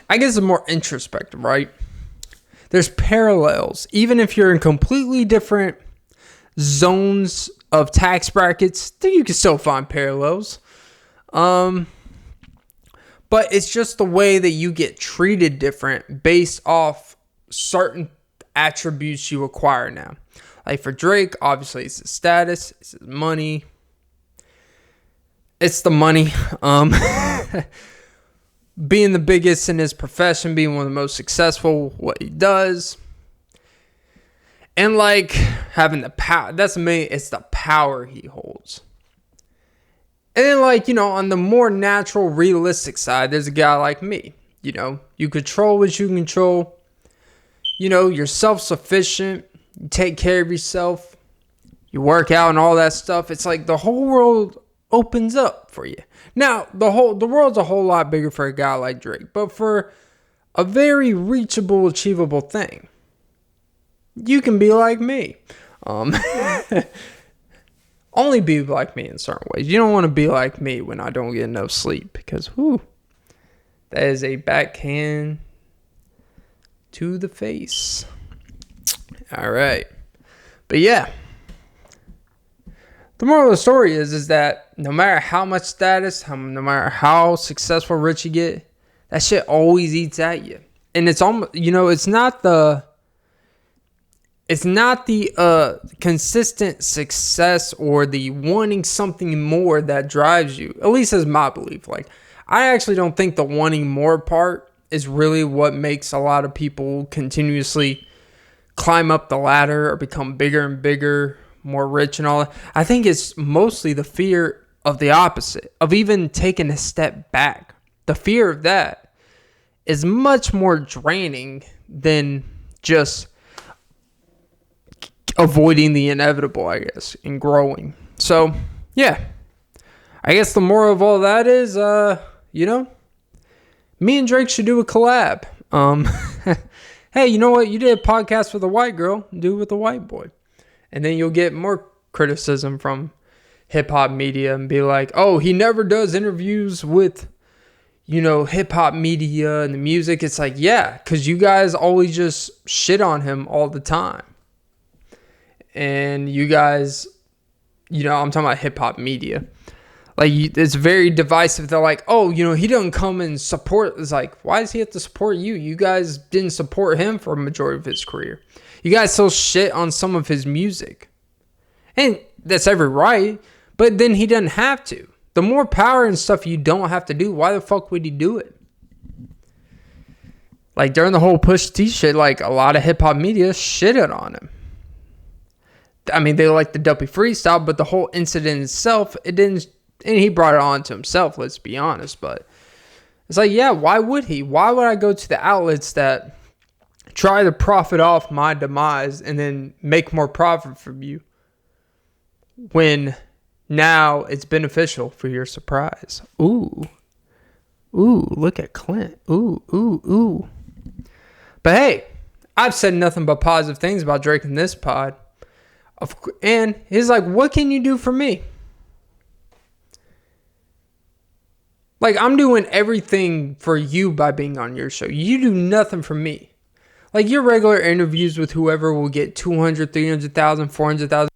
I guess it's more introspective, right? There's parallels. Even if you're in completely different zones of tax brackets, then you can still find parallels. But it's just the way that you get treated different based off certain attributes you acquire now. For Drake, obviously it's his status, it's his money. It's the money. Being the biggest in his profession, being one of the most successful, what he does. And having the power, that's the main, it's the power he holds. And then on the more natural, realistic side, there's a guy like me. You control what you control. You're self-sufficient. You take care of yourself. You work out and all that stuff. It's the whole world opens up for you. Now, the world's a whole lot bigger for a guy like Drake. But for a very reachable, achievable thing, you can be like me. Only be like me in certain ways. You don't want to be like me when I don't get enough sleep. Because, that is a backhand to the face. All right. But yeah. The moral of the story is that no matter how much status, no matter how successful, rich you get, that shit always eats at you. And it's almost, it's not the consistent success or the wanting something more that drives you. At least is my belief. I actually don't think the wanting more part is really what makes a lot of people continuously climb up the ladder or become bigger and bigger, more rich and all that. I think it's mostly the fear of the opposite, of even taking a step back. The fear of that is much more draining than just avoiding the inevitable, I guess, and growing. So, yeah. I guess the moral of all that is, me and Drake should do a collab. Hey, you know what? You did a podcast with a white girl. Do it with a white boy. And then you'll get more criticism from hip-hop media and be like, oh, he never does interviews with, hip hop media and the music. It's like, yeah, because you guys always just shit on him all the time. And you guys, I'm talking about hip hop media. Like, it's very divisive. They're like, oh, he doesn't come and support. It's like, why does he have to support you? You guys didn't support him for a majority of his career. You guys still shit on some of his music. And that's every right. But then he doesn't have to. The more power and stuff you don't have to do, why the fuck would he do it? Like, during the whole Push T shit, like, a lot of hip-hop media shitted on him. I mean, they like the Duppy freestyle, but the whole incident itself, it didn't... And he brought it on to himself, let's be honest. But it's like, yeah, why would he? Why would I go to the outlets that try to profit off my demise and then make more profit from you when now it's beneficial for your surprise? Ooh, look at Clint. Ooh. But hey, I've said nothing but positive things about Drake in this pod. And he's like, what can you do for me? Like, I'm doing everything for you by being on your show. You do nothing for me. Like, your regular interviews with whoever will get 200, 300,000, 400,000.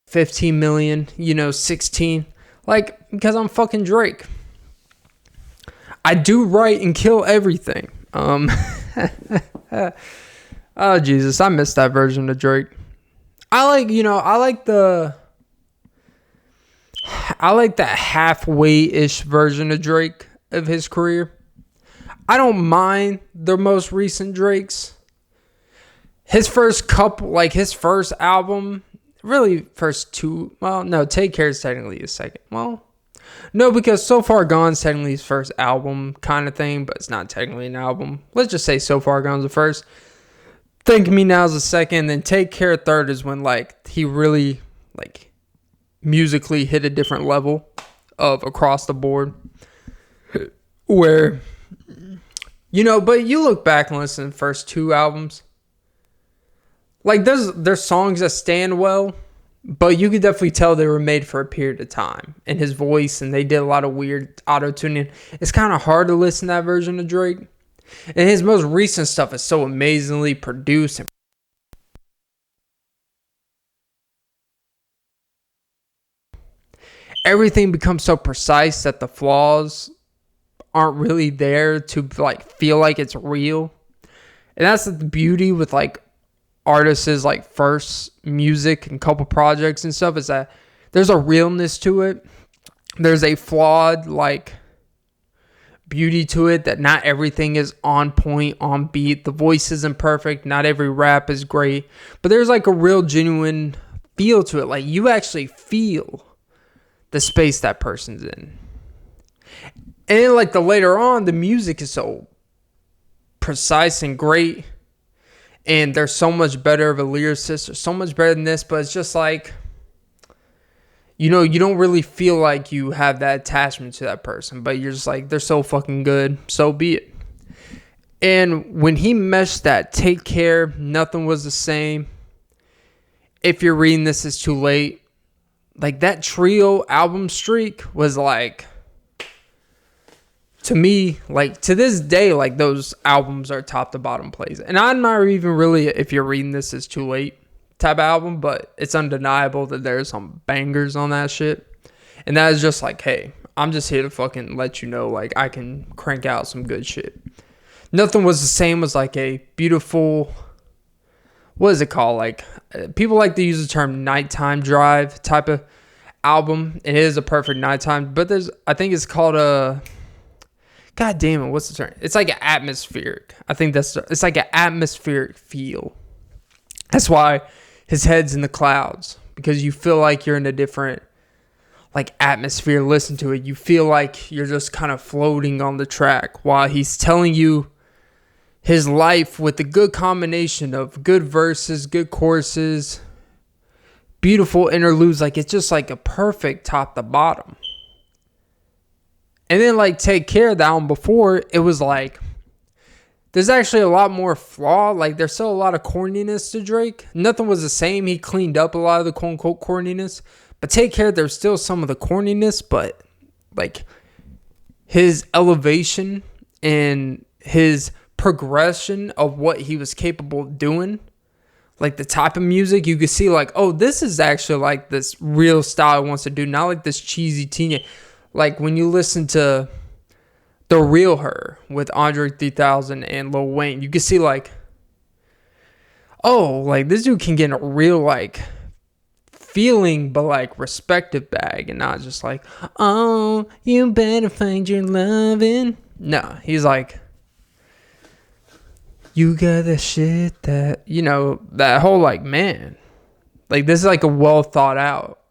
15 million, 16. Like, because I'm fucking Drake. I do right and kill everything. Oh, Jesus, I missed that version of Drake. I like that halfway-ish version of Drake of his career. I don't mind the most recent Drakes. His first couple, like his first album, really first two, well, no, Take Care is technically his second. Well, no, because So Far Gone's technically his first album kind of thing, but it's not technically an album. Let's just say So Far Gone's the first. Think Me Now's the second, then Take Care third is when like he really like musically hit a different level of across the board. Where but you look back and listen to the first two albums. Like there's songs that stand well, but you could definitely tell they were made for a period of time. And his voice, and they did a lot of weird auto-tuning. It's kind of hard to listen to that version of Drake. And his most recent stuff is so amazingly produced. And everything becomes so precise that the flaws aren't really there to like feel like it's real. And that's the beauty with like artists' like first music and couple projects and stuff, is that there's a realness to it. There's a flawed like beauty to it, that not everything is on point, on beat. The voice isn't perfect. Not every rap is great. But there's like a real genuine feel to it. Like you actually feel the space that person's in. And then like the later on, the music is so precise and great. And they're so much better of a lyricist, or so much better than this. But it's just like, you don't really feel like you have that attachment to that person, but you're just like, they're so fucking good, so be it. And when he meshed that Take Care, Nothing Was the Same, If You're Reading This Is Too Late, like that trio album streak was like, to me, like to this day, like those albums are top to bottom plays. And I'm not even really If You're Reading This Is Too Late type of album, but it's undeniable that there's some bangers on that shit. And that is just like, hey, I'm just here to fucking let you know, like, I can crank out some good shit. Nothing Was the Same was like a beautiful, what is it called? Like, people like to use the term nighttime drive type of album. It is a perfect nighttime, but I think it's called a, God damn it, what's the term? It's like an atmospheric. I think it's like an atmospheric feel. That's why his head's in the clouds, because you feel like you're in a different like atmosphere. Listen to it. You feel like you're just kind of floating on the track while he's telling you his life with a good combination of good verses, good choruses, beautiful interludes. Like it's just like a perfect top to bottom. And then like Take Care, the album before, it was like there's actually a lot more flaw. Like, there's still a lot of corniness to Drake. Nothing was the same. He cleaned up a lot of the quote-unquote corniness. But Take Care, there's still some of the corniness, but, like, his elevation and his progression of what he was capable of doing, like the type of music, you could see like, oh, this is actually like this real style he wants to do, not like this cheesy teenage. Like when you listen to The Real Her with Andre 3000 and Lil Wayne, you can see like, oh, like this dude can get a real like feeling, but like respective bag, and not just like, oh, you better find your loving. No, he's like, you got the shit that, you know, that whole like, man, like this is like a well thought out.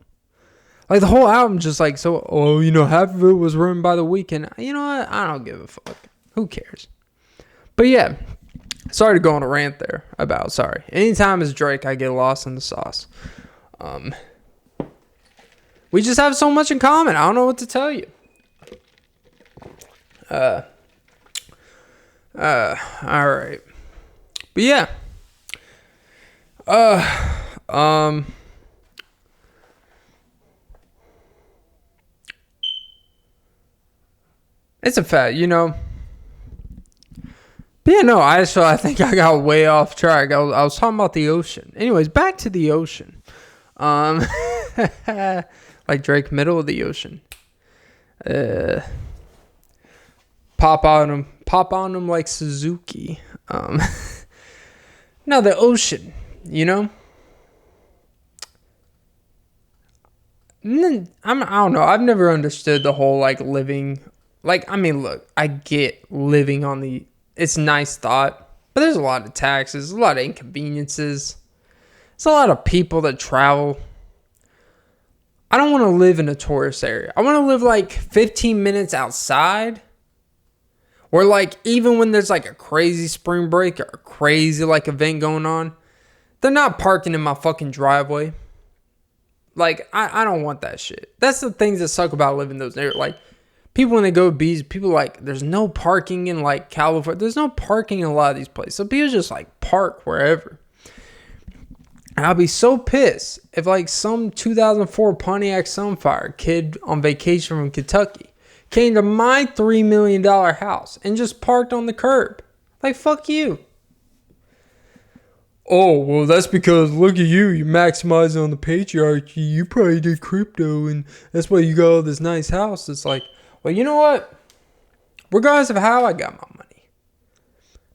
Like the whole album just like, so, oh, you know, half of it was written by The Weeknd. You know what? I don't give a fuck. Who cares? But yeah, sorry to go on a rant there about, sorry. Anytime it's Drake, I get lost in the sauce. We just have so much in common. I don't know what to tell you. All right. But yeah. It's a fact, you know. But yeah, no, I think I got way off track. I was talking about the ocean. Anyways, back to the ocean. Like Drake, middle of the ocean. Pop on him like Suzuki. No, the ocean, you know. I don't know. I've never understood the whole like living. Like, I mean, look, I get living on the. It's a nice thought, but there's a lot of taxes, a lot of inconveniences. There's a lot of people that travel. I don't want to live in a tourist area. I want to live like 15 minutes outside. Or like even when there's like a crazy spring break or a crazy like event going on, they're not parking in my fucking driveway. Like I don't want that shit. That's the things that suck about living in those areas. Like people when they go to beaches, people like there's no parking in like California. There's no parking in a lot of these places. So people just like park wherever. And I'll be so pissed if like some 2004 Pontiac Sunfire kid on vacation from Kentucky came to my $3 million house and just parked on the curb. Like, fuck you. Oh, well, that's because, look at you. You're maximizing on the patriarchy. You probably did crypto, and that's why you got all this nice house. It's like, well, you know what? Regardless of how I got my money.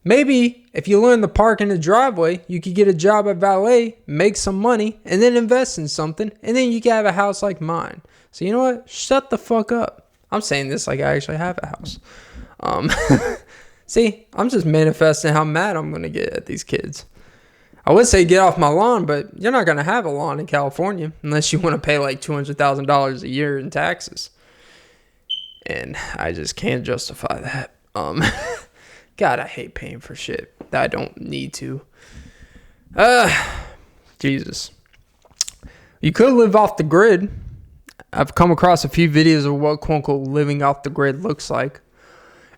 Maybe if you learn to park in the driveway, you could get a job at valet, make some money, and then invest in something, and then you can have a house like mine. So you know what? Shut the fuck up. I'm saying this like I actually have a house. See, I'm just manifesting how mad I'm going to get at these kids. I would say get off my lawn, but you're not going to have a lawn in California unless you want to pay like $200,000 a year in taxes. And I just can't justify that. God, I hate paying for shit that I don't need to. Jesus. You could live off the grid. I've come across a few videos of what quote-unquote living off the grid looks like.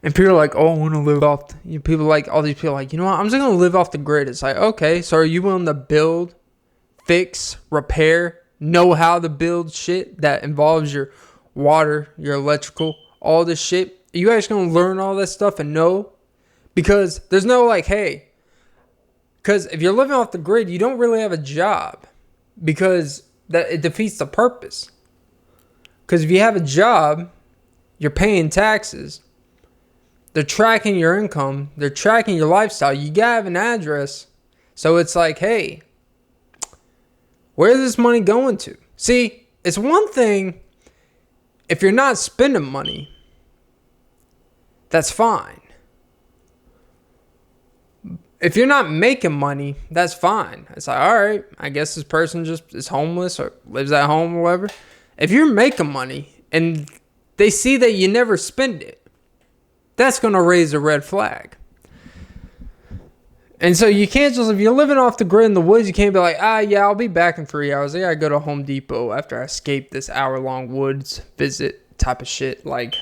And people are like, oh, I want to live off. People like, all these people are like, you know what? I'm just going to live off the grid. It's like, okay, so are you willing to build, fix, repair, know how to build shit that involves your water, your electrical, all this shit? Are you guys going to learn all this stuff and know? Because there's no like, hey, because if you're living off the grid, you don't really have a job because that it defeats the purpose. Because if you have a job, you're paying taxes. They're tracking your income. They're tracking your lifestyle. You gotta have an address. So it's like, hey, where's this money going to? See, it's one thing if you're not spending money. That's fine. If you're not making money, that's fine. It's like, all right, I guess this person just is homeless or lives at home or whatever. If you're making money and they see that you never spend it, that's going to raise a red flag. And so you can't just, if you're living off the grid in the woods, you can't be like, yeah, I'll be back in 3 hours. I got to go to Home Depot after I escape this hour-long woods visit type of shit. Like,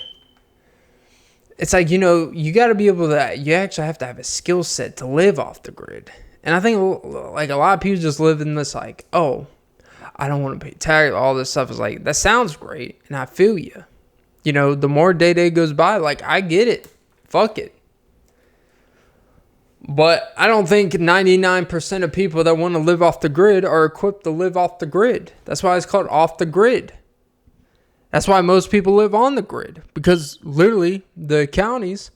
it's like, you got to be able to, you actually have to have a skill set to live off the grid. And I think like a lot of people just live in this like, oh, I don't want to pay tax. All this stuff is like, that sounds great. And I feel you. The more day goes by, like, I get it. Fuck it. But I don't think 99% of people that want to live off the grid are equipped to live off the grid. That's why it's called off the grid. That's why most people live on the grid. Because literally the counties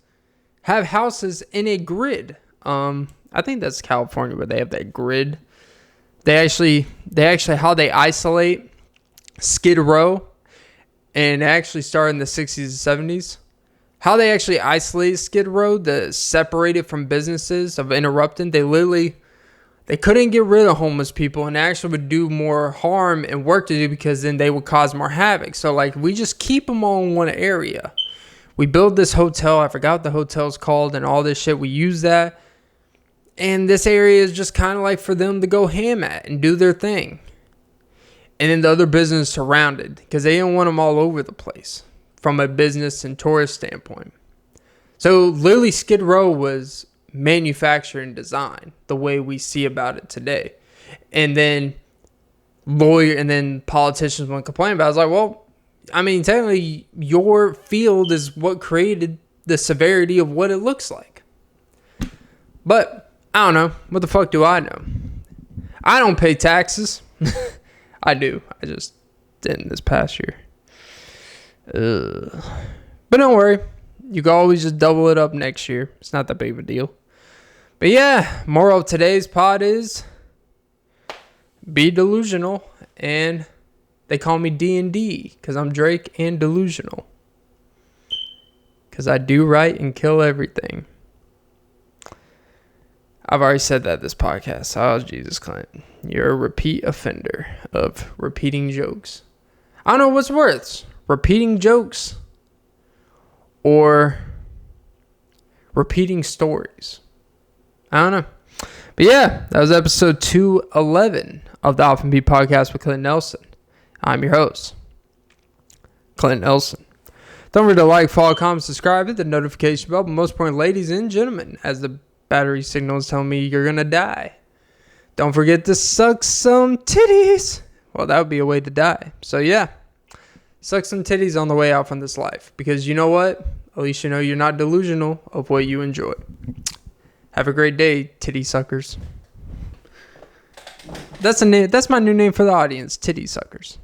have houses in a grid. I think that's California where they have that grid. They actually how they isolate Skid Row, and actually started in the 60s and 70s. How they actually isolate Skid Row to separate it from businesses of interrupting, they couldn't get rid of homeless people, and actually would do more harm and work to do because then they would cause more havoc. So like we just keep them all in one area. We build this hotel. I forgot what the hotel's called and all this shit. We use that. And this area is just kind of like for them to go ham at and do their thing. And then the other business surrounded because they didn't want them all over the place from a business and tourist standpoint. So literally Skid Row was manufactured and designed the way we see about it today. And then politicians want to complain about it. I was like, well, I mean, technically your field is what created the severity of what it looks like. But I don't know. What the fuck do I know? I don't pay taxes. I do. I just didn't this past year. But don't worry. You can always just double it up next year. It's not that big of a deal. But yeah, moral of today's pod is be delusional. And they call me D&D because I'm Drake and delusional. Because I do right and kill everything. I've already said that this podcast. Oh, Jesus, Clint. You're a repeat offender of repeating jokes. I don't know what's worse. Repeating jokes or repeating stories. I don't know. But yeah, that was episode 211 of the Alpha B podcast with Clint Nelson. I'm your host, Clint Nelson. Don't forget to like, follow, comment, subscribe, hit the notification bell. But most important, ladies and gentlemen, as the battery signals tell me you're going to die, don't forget to suck some titties. Well, that would be a way to die. So yeah, suck some titties on the way out from this life. Because you know what? At least you know you're not delusional of what you enjoy. Have a great day, titty suckers. That's my new name for the audience, titty suckers.